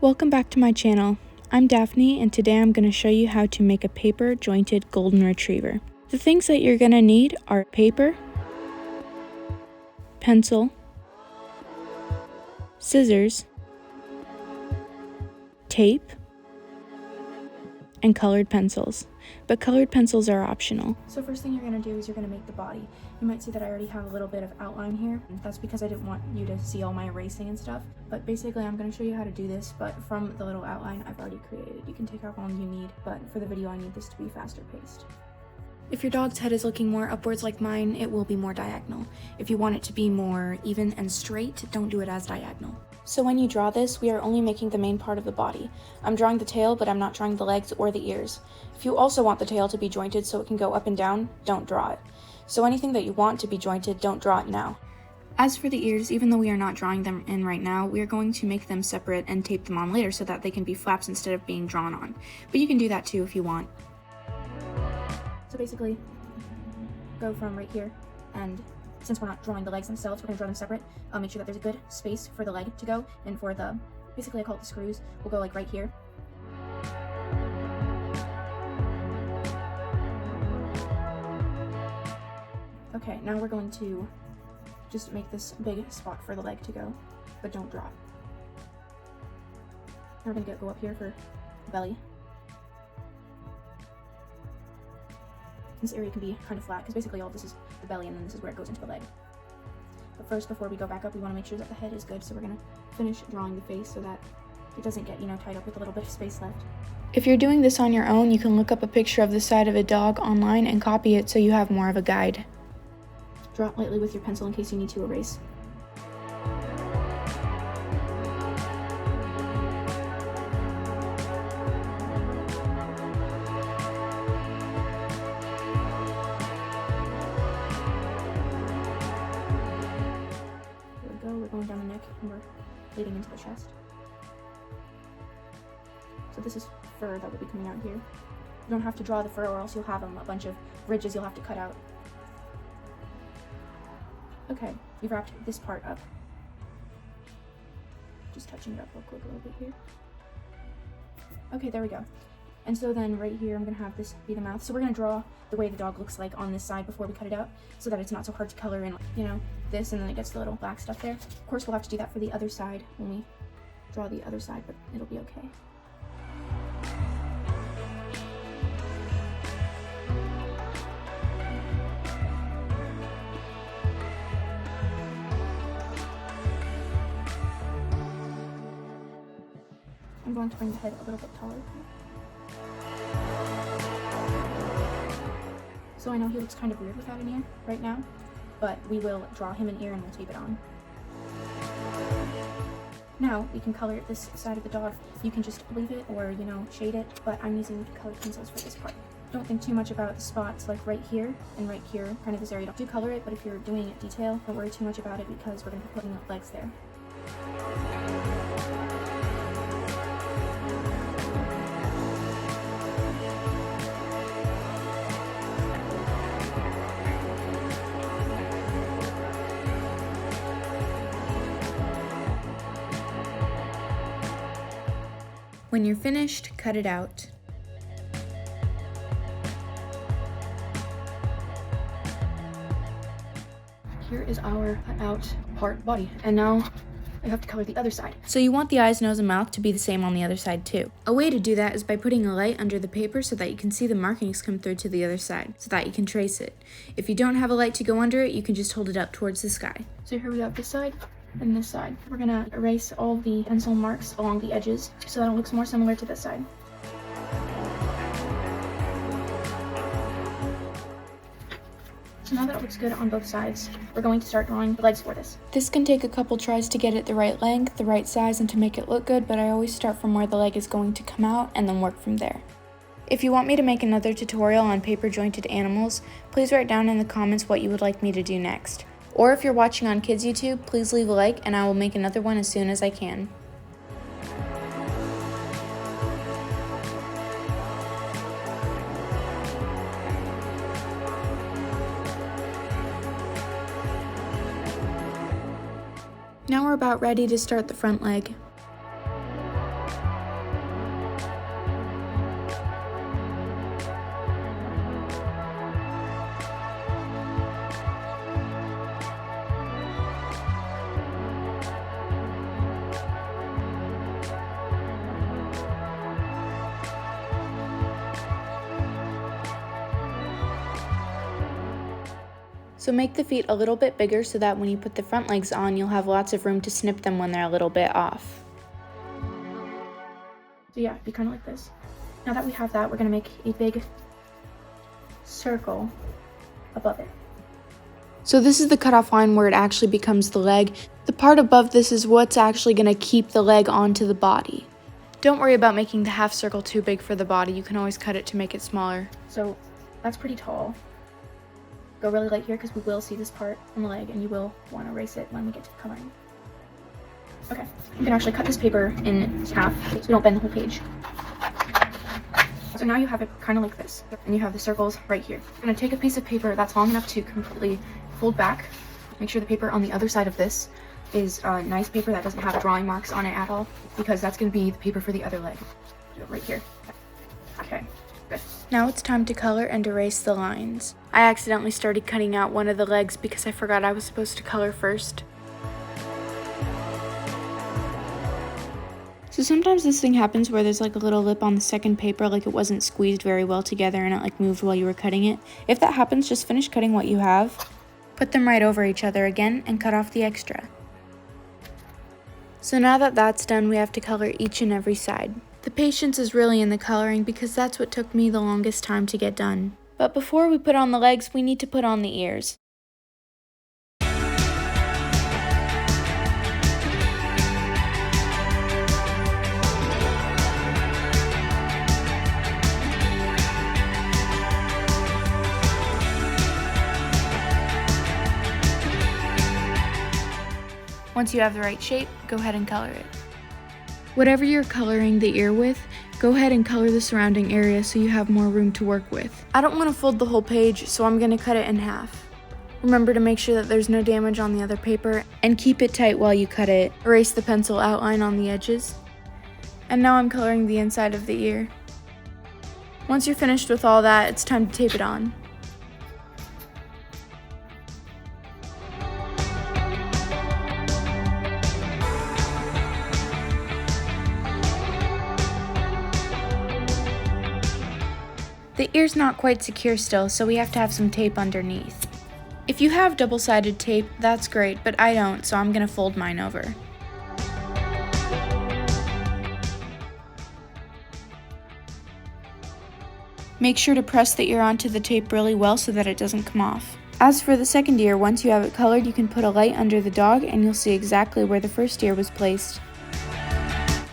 Welcome back to my channel. I'm Daphne, and today I'm going to show you how to make a paper jointed golden retriever. The things that you're going to need are paper, pencil, scissors, tape, and colored pencils. But colored pencils are optional. So first thing you're going to do is you're going to make the body. You might see that I already have a little bit of outline here. That's because I didn't want you to see all my erasing and stuff. But basically I'm going to show you how to do this, but from the little outline I've already created. You can take how long you need, but for the video I need this to be faster paced. If your dog's head is looking more upwards like mine, it will be more diagonal. If you want it to be more even and straight, don't do it as diagonal. So when you draw this, we are only making the main part of the body. I'm drawing the tail, but I'm not drawing the legs or the ears. If you also want the tail to be jointed so it can go up and down, don't draw it. So anything that you want to be jointed, don't draw it now. As for the ears, even though we are not drawing them in right now, we are going to make them separate and tape them on later so that they can be flaps instead of being drawn on. But you can do that too if you want. So basically, go from right here, and since we're not drawing the legs themselves, we're going to draw them separate. Make sure that there's a good space for the leg to go, and for the, basically I call it the screws, we'll go like right here. Okay, now we're going to just make this big spot for the leg to go, but don't draw it. Now we're going to go up here for belly. This area can be kind of flat because basically all this is the belly and then this is where it goes into the leg. But first, before we go back up, we want to make sure that the head is good, so we're going to finish drawing the face so that it doesn't get, tied up with a little bit of space left. If you're doing this on your own, you can look up a picture of the side of a dog online and copy it so you have more of a guide. Draw it lightly with your pencil in case you need to erase. We're going down the neck and we're leading into the chest. So this is fur that will be coming out here. You don't have to draw the fur or else you'll have a bunch of ridges you'll have to cut out. Okay, you've wrapped this part up. Just touching it up real quick a little bit here. Okay, there we go. And so then right here, I'm gonna have this be the mouth. So we're gonna draw the way the dog looks like on this side before we cut it out so that it's not so hard to color in, this, and then it gets the little black stuff there. Of course, we'll have to do that for the other side when we draw the other side, but it'll be okay. I'm going to bring the head a little bit taller. So I know he looks kind of weird without an ear right now, but we will draw him an ear and we'll tape it on. Now we can color this side of the dog. You can just leave it or, shade it, but I'm using colored pencils for this part. Don't think too much about the spots like right here and right here, kind of this area. Do color it, but if you're doing it detail, don't worry too much about it because we're going to be putting legs there. When you're finished, cut it out. Here is our cut out part body, and now I have to color the other side. So you want the eyes, nose, and mouth to be the same on the other side too. A way to do that is by putting a light under the paper so that you can see the markings come through to the other side, so that you can trace it. If you don't have a light to go under it, you can just hold it up towards the sky. So here we have this side and this side. We're gonna erase all the pencil marks along the edges so that it looks more similar to this side. So now that it looks good on both sides, we're going to start drawing the legs for this. This can take a couple tries to get it the right length, the right size, and to make it look good, but I always start from where the leg is going to come out and then work from there. If you want me to make another tutorial on paper jointed animals, please write down in the comments what you would like me to do next. Or if you're watching on Kids YouTube, please leave a like and I will make another one as soon as I can. Now we're about ready to start the front leg. So make the feet a little bit bigger so that when you put the front legs on, you'll have lots of room to snip them when they're a little bit off. So yeah, be kind of like this. Now that we have that, we're gonna make a big circle above it. So this is the cutoff line where it actually becomes the leg. The part above this is what's actually gonna keep the leg onto the body. Don't worry about making the half circle too big for the body. You can always cut it to make it smaller. So that's pretty tall. Go really light here because we will see this part on the leg and you will want to erase it when we get to coloring. Okay, you can actually cut this paper in half so we don't bend the whole page. So now you have it kind of like this, and you have the circles right here. I'm going to take a piece of paper that's long enough to completely fold back. Make sure the paper on the other side of this is nice paper that doesn't have drawing marks on it at all, because that's going to be the paper for the other leg. Right here. Okay, good. Now it's time to color and erase the lines. I accidentally started cutting out one of the legs because I forgot I was supposed to color first. So sometimes this thing happens where there's like a little lip on the second paper, like it wasn't squeezed very well together and it like moved while you were cutting it. If that happens, just finish cutting what you have, put them right over each other again, and cut off the extra. So now that that's done, we have to color each and every side. The patience is really in the coloring because that's what took me the longest time to get done. But before we put on the legs, we need to put on the ears. Once you have the right shape, go ahead and color it. Whatever you're coloring the ear with, go ahead and color the surrounding area so you have more room to work with. I don't want to fold the whole page, so I'm going to cut it in half. Remember to make sure that there's no damage on the other paper, and keep it tight while you cut it. Erase the pencil outline on the edges. And now I'm coloring the inside of the ear. Once you're finished with all that, it's time to tape it on. The ear's not quite secure still, so we have to have some tape underneath. If you have double-sided tape, that's great, but I don't, so I'm gonna fold mine over. Make sure to press the ear onto the tape really well so that it doesn't come off. As for the second ear, once you have it colored, you can put a light under the dog and you'll see exactly where the first ear was placed.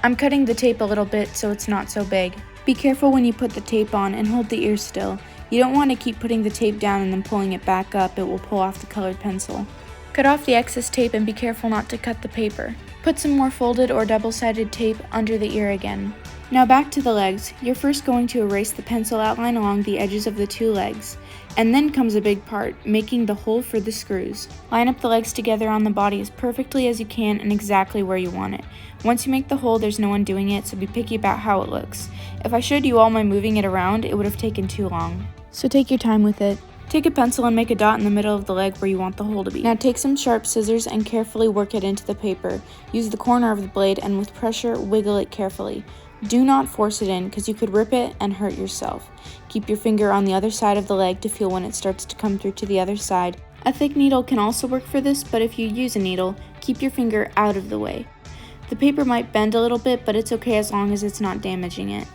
I'm cutting the tape a little bit so it's not so big. Be careful when you put the tape on and hold the ear still. You don't want to keep putting the tape down and then pulling it back up, it will pull off the colored pencil. Cut off the excess tape and be careful not to cut the paper. Put some more folded or double-sided tape under the ear again. Now back to the legs. You're first going to erase the pencil outline along the edges of the two legs. And then comes a big part, making the hole for the screws. Line up the legs together on the body as perfectly as you can and exactly where you want it. Once you make the hole, there's no undoing it, so be picky about how it looks. If I showed you all my moving it around, it would have taken too long. So take your time with it. Take a pencil and make a dot in the middle of the leg where you want the hole to be. Now take some sharp scissors and carefully work it into the paper. Use the corner of the blade and with pressure, wiggle it carefully. Do not force it in because you could rip it and hurt yourself. Keep your finger on the other side of the leg to feel when it starts to come through to the other side. A thick needle can also work for this, but if you use a needle, keep your finger out of the way. The paper might bend a little bit, but it's okay as long as it's not damaging it.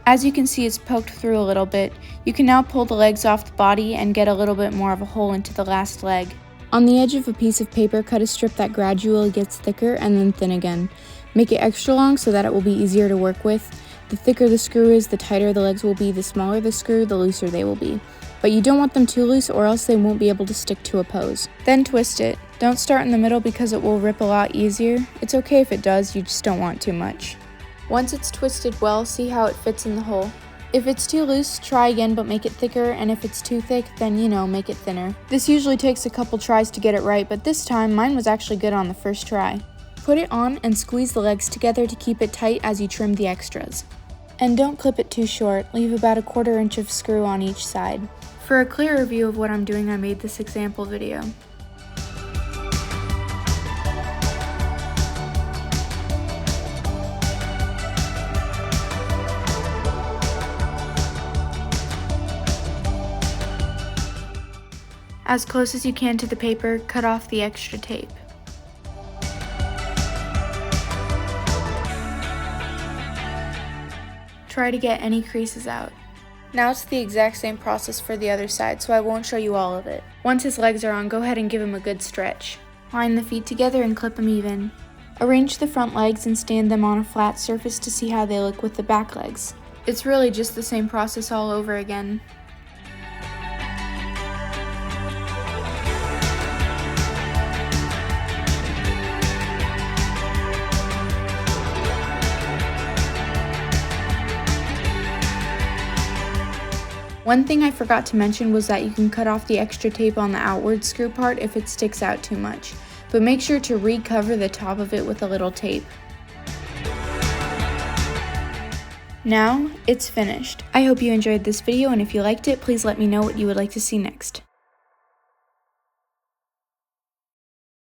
As you can see, it's poked through a little bit. You can now pull the legs off the body and get a little bit more of a hole into the last leg. On the edge of a piece of paper, cut a strip that gradually gets thicker and then thin again. Make it extra long so that it will be easier to work with. The thicker the screw is, the tighter the legs will be. The smaller the screw, the looser they will be. But you don't want them too loose or else they won't be able to stick to a pose. Then twist it. Don't start in the middle because it will rip a lot easier. It's okay if it does, you just don't want too much. Once it's twisted well, see how it fits in the hole. If it's too loose, try again but make it thicker, and if it's too thick, then make it thinner. This usually takes a couple tries to get it right, but this time mine was actually good on the first try. Put it on and squeeze the legs together to keep it tight as you trim the extras. And don't clip it too short, leave about 1/4 inch of screw on each side. For a clearer view of what I'm doing, I made this example video. As close as you can to the paper, cut off the extra tape. Try to get any creases out. Now it's the exact same process for the other side, so I won't show you all of it. Once his legs are on, go ahead and give him a good stretch. Line the feet together and clip them even. Arrange the front legs and stand them on a flat surface to see how they look with the back legs. It's really just the same process all over again. One thing I forgot to mention was that you can cut off the extra tape on the outward screw part if it sticks out too much, but make sure to recover the top of it with a little tape. Now, it's finished. I hope you enjoyed this video, and if you liked it, please let me know what you would like to see next.